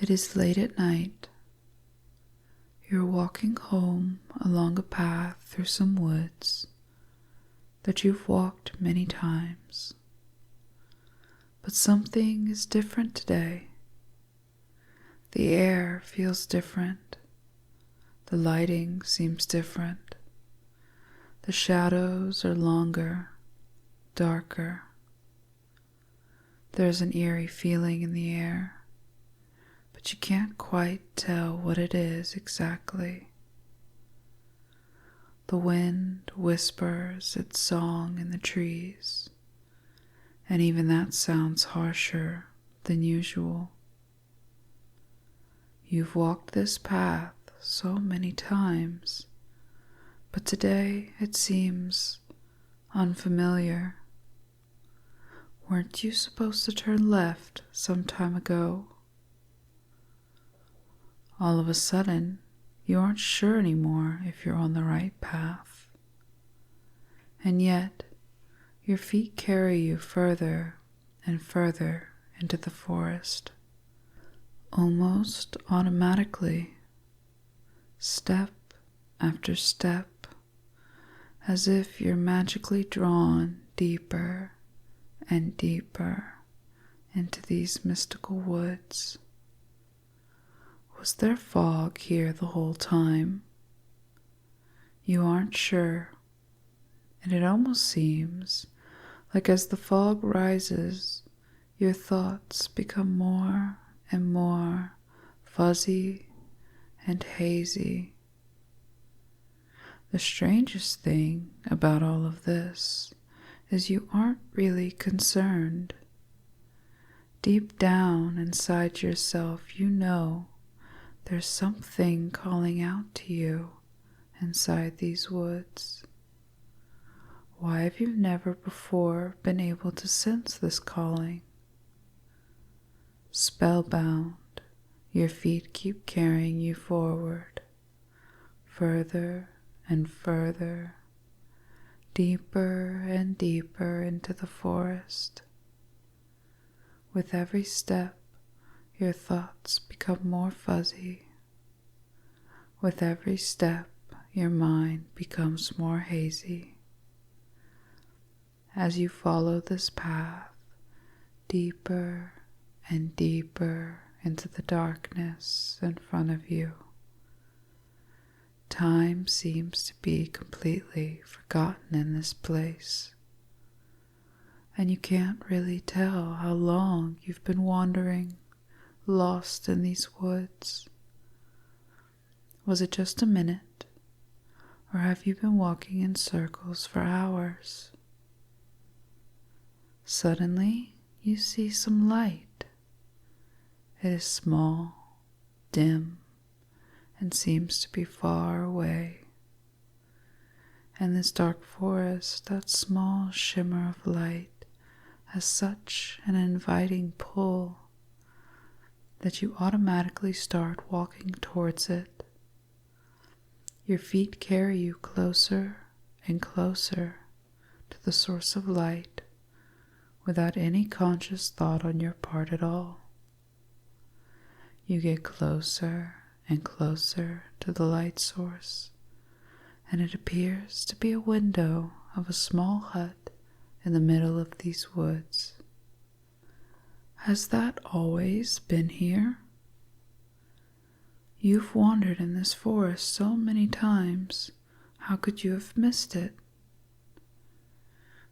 It is late at night. You're walking home along a path through some woods that you've walked many times. But something is different today. The air feels different. The lighting seems different. The shadows are longer, darker. There's an eerie feeling in the air, but you can't quite tell what it is exactly. The wind whispers its song in the trees, and even that sounds harsher than usual. You've walked this path so many times, but today it seems unfamiliar. Weren't you supposed to turn left some time ago? All of a sudden, you aren't sure anymore if you're on the right path. And yet, your feet carry you further and further into the forest, almost automatically, step after step, as if you're magically drawn deeper and deeper into these mystical woods. Was there fog here the whole time? You aren't sure, and it almost seems like as the fog rises, your thoughts become more and more fuzzy and hazy. The strangest thing about all of this is you aren't really concerned. Deep down inside yourself, you know there's something calling out to you inside these woods. Why have you never before been able to sense this calling? Spellbound, your feet keep carrying you forward, further and further, deeper and deeper into the forest. With every step, your thoughts become more fuzzy. With every step, your mind becomes more hazy. As you follow this path, deeper and deeper into the darkness in front of you, time seems to be completely forgotten in this place, and you can't really tell how long you've been wandering, lost in these woods. Was it just a minute, or have you been walking in circles for hours? Suddenly, you see some light. It is small, dim, and seems to be far away. And this dark forest, that small shimmer of light, has such an inviting pull that you automatically start walking towards it. Your feet carry you closer and closer to the source of light without any conscious thought on your part at all. You get closer and closer to the light source, and it appears to be a window of a small hut in the middle of these woods. Has that always been here? You've wandered in this forest so many times, how could you have missed it?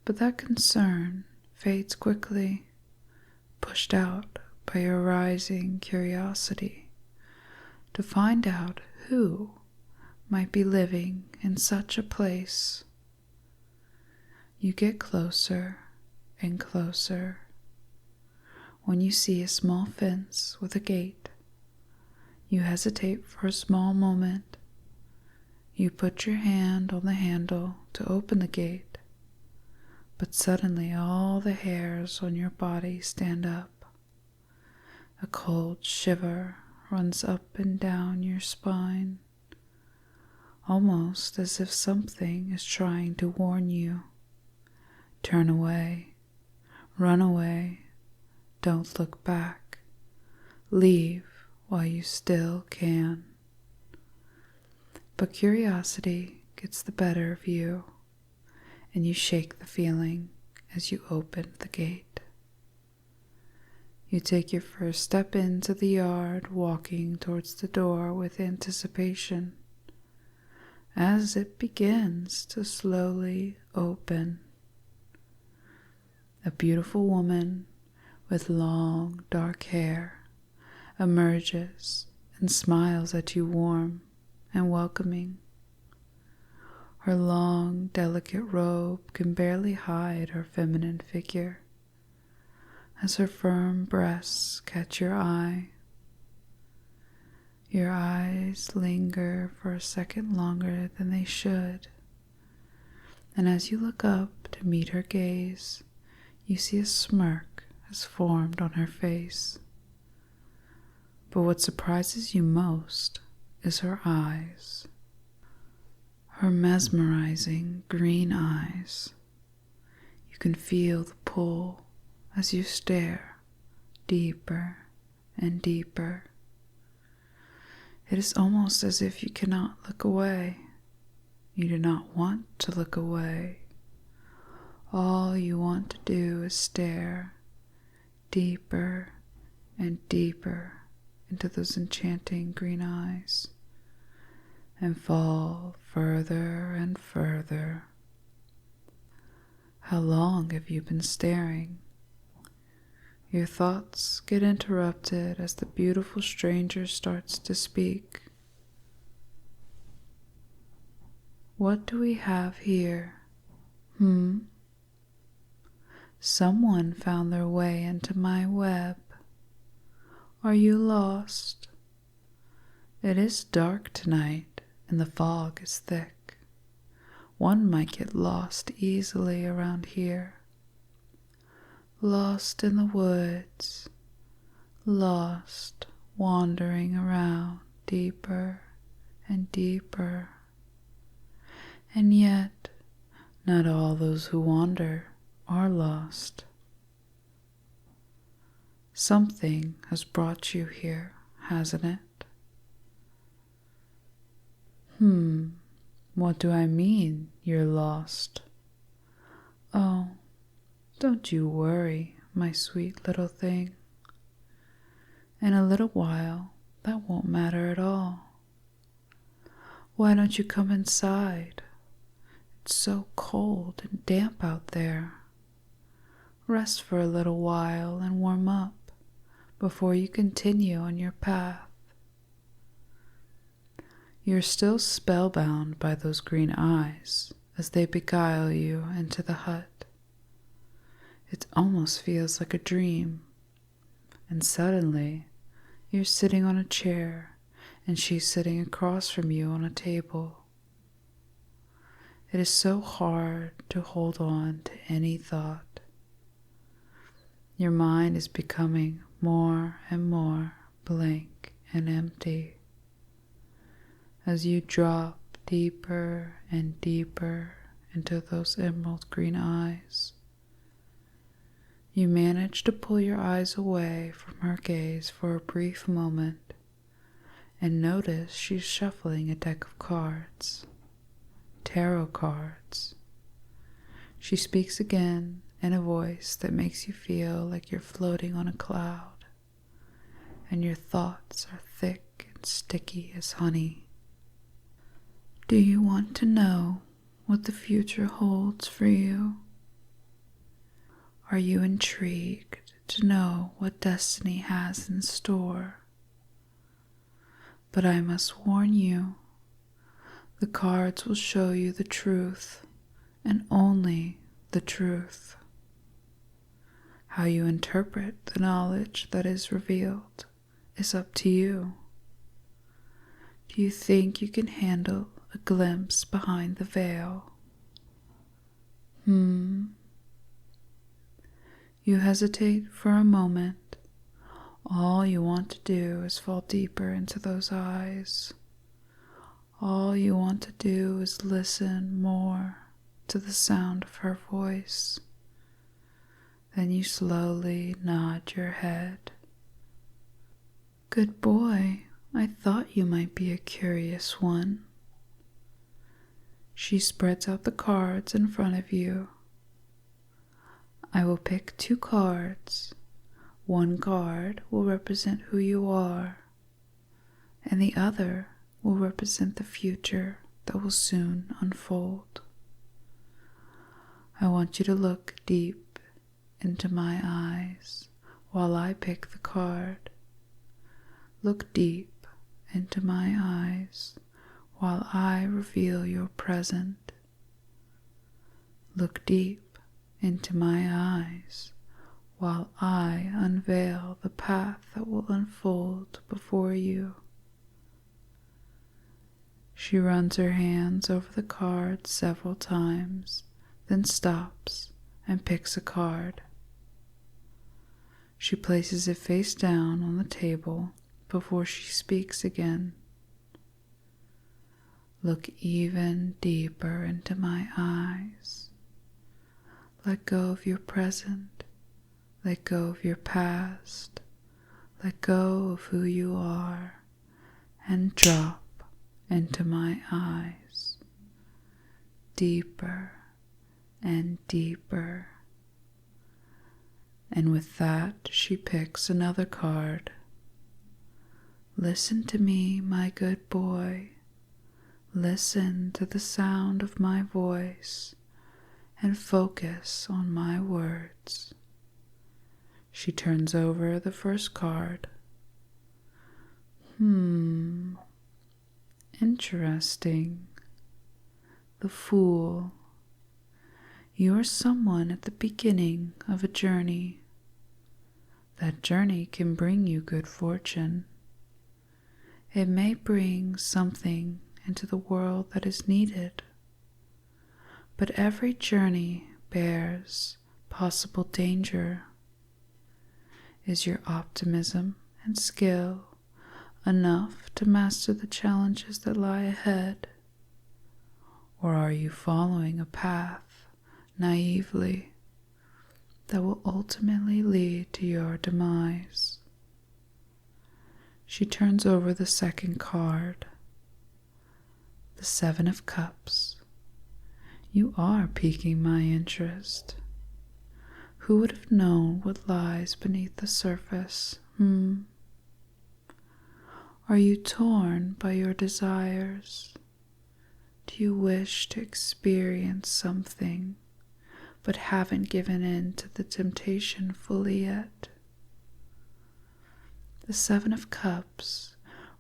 But that concern fades quickly, pushed out by your rising curiosity to find out who might be living in such a place. You get closer and closer when you see a small fence with a gate. You hesitate for a small moment. You put your hand on the handle to open the gate, but suddenly all the hairs on your body stand up. A cold shiver runs up and down your spine, almost as if something is trying to warn you. Turn away, run away, don't look back, leave while you still can. But curiosity gets the better of you, and you shake the feeling as you open the gate. You take your first step into the yard, walking towards the door with anticipation as it begins to slowly open. A beautiful woman with long, dark hair emerges and smiles at you warm and welcoming. Her long, delicate robe can barely hide her feminine figure as her firm breasts catch your eye. Your eyes linger for a second longer than they should, and as you look up to meet her gaze, you see a smirk has formed on her face. But what surprises you most is her eyes. Her mesmerizing green eyes. You can feel the pull as you stare deeper and deeper. It is almost as if you cannot look away. You do not want to look away. All you want to do is stare deeper and deeper into those enchanting green eyes and fall further and further. How long have you been staring? Your thoughts get interrupted as the beautiful stranger starts to speak. What do we have here? Someone found their way into my web. Are you lost? It is dark tonight and the fog is thick. One might get lost easily around here. Lost in the woods, lost wandering around deeper and deeper. And yet, not all those who wander are lost. Something has brought you here, hasn't it? What do I mean, you're lost? Oh, don't you worry, my sweet little thing. In a little while, that won't matter at all. Why don't you come inside? It's so cold and damp out there. Rest for a little while and warm up before you continue on your path. You're still spellbound by those green eyes as they beguile you into the hut. It almost feels like a dream, and suddenly you're sitting on a chair and she's sitting across from you on a table. It is so hard to hold on to any thought. Your mind is becoming more and more blank and empty as you drop deeper and deeper into those emerald green eyes. You manage to pull your eyes away from her gaze for a brief moment and notice she's shuffling a deck of cards, tarot cards. She speaks again in a voice that makes you feel like you're floating on a cloud and your thoughts are thick and sticky as honey. Do you want to know what the future holds for you? Are you intrigued to know what destiny has in store? But I must warn you, the cards will show you the truth and only the truth. How you interpret the knowledge that is revealed is up to you. Do you think you can handle a glimpse behind the veil? You hesitate for a moment. All you want to do is fall deeper into those eyes. All you want to do is listen more to the sound of her voice. Then you slowly nod your head. Good boy. thought you might be a curious one. She spreads out the cards in front of you. I will pick 2 cards. One card will represent who you are, and the other will represent the future that will soon unfold. I want you to look deep into my eyes while I pick the card. Look deep into my eyes while I reveal your present. Look deep into my eyes while I unveil the path that will unfold before you. She runs her hands over the card several times, then stops and picks a card. She places it face down on the table before she speaks again. Look even deeper into my eyes. Let go of your present. Let go of your past. Let go of who you are and drop into my eyes. Deeper and deeper. And with that, she picks another card. Listen to me, my good boy. Listen to the sound of my voice and focus on my words. She turns over the first card. Interesting. The Fool. You are someone at the beginning of a journey. That journey can bring you good fortune. It may bring something into the world that is needed. But every journey bears possible danger. Is your optimism and skill enough to master the challenges that lie ahead? Or are you following a path naively that will ultimately lead to your demise? She turns over the second card. The 7 of Cups. You are piquing my interest. Who would have known what lies beneath the surface? Are you torn by your desires? Do you wish to experience something, but haven't given in to the temptation fully yet? The 7 of Cups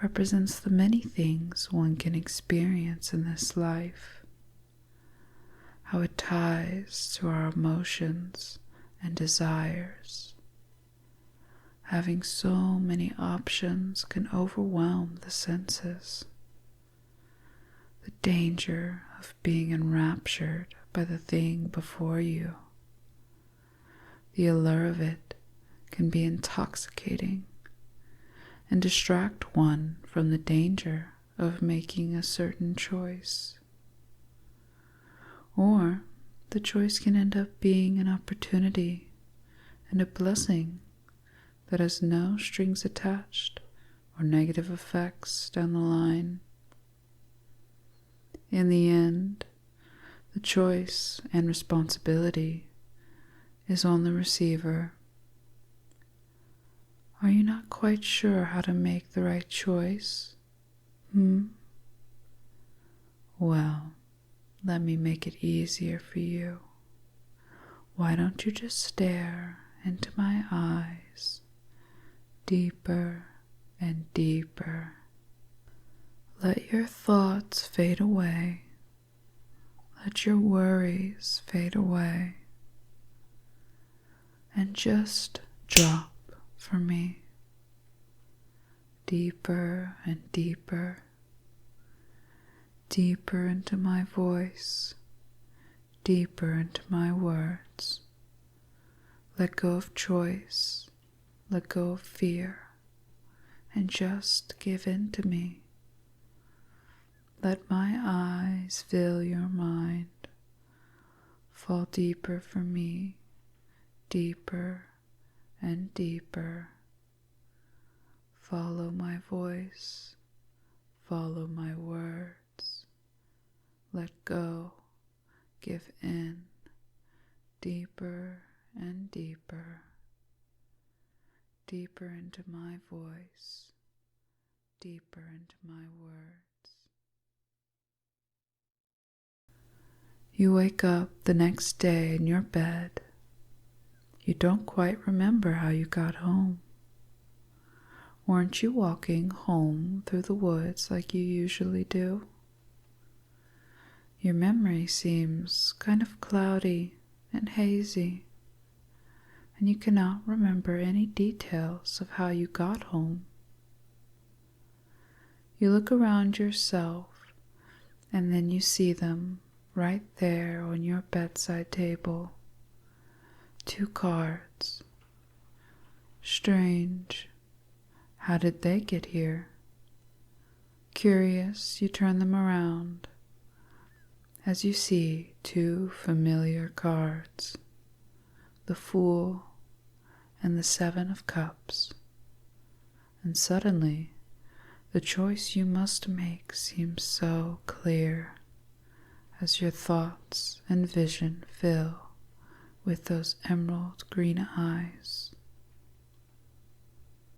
represents the many things one can experience in this life, how it ties to our emotions and desires. Having so many options can overwhelm the senses. The danger of being enraptured by the thing before you. The allure of it can be intoxicating and distract one from the danger of making a certain choice. Or the choice can end up being an opportunity and a blessing that has no strings attached or negative effects down the line. In the end, the choice and responsibility is on the receiver. Are you not quite sure how to make the right choice? Well, let me make it easier for you. Why don't you just stare into my eyes, deeper and deeper. Let your thoughts fade away. Let your worries fade away. And just drop for me. Deeper and deeper. Deeper into my voice. Deeper into my words. Let go of choice. Let go of fear. And just give in to me. Let my eyes fill your mind. Fall deeper for me, deeper and deeper. Follow my voice Follow my words. Let go. Give in. Deeper and deeper. Deeper into my voice. Deeper into my words. You wake up the next day in your bed. You don't quite remember how you got home. Weren't you walking home through the woods like you usually do? Your memory seems kind of cloudy and hazy, and you cannot remember any details of how you got home. You look around yourself, and then you see them right there on your bedside table. 2 cards. Strange. How did they get here? Curious, you turn them around as you see 2 familiar cards, the Fool and the 7 of Cups, and suddenly the choice you must make seems so clear as your thoughts and vision fill with those emerald green eyes.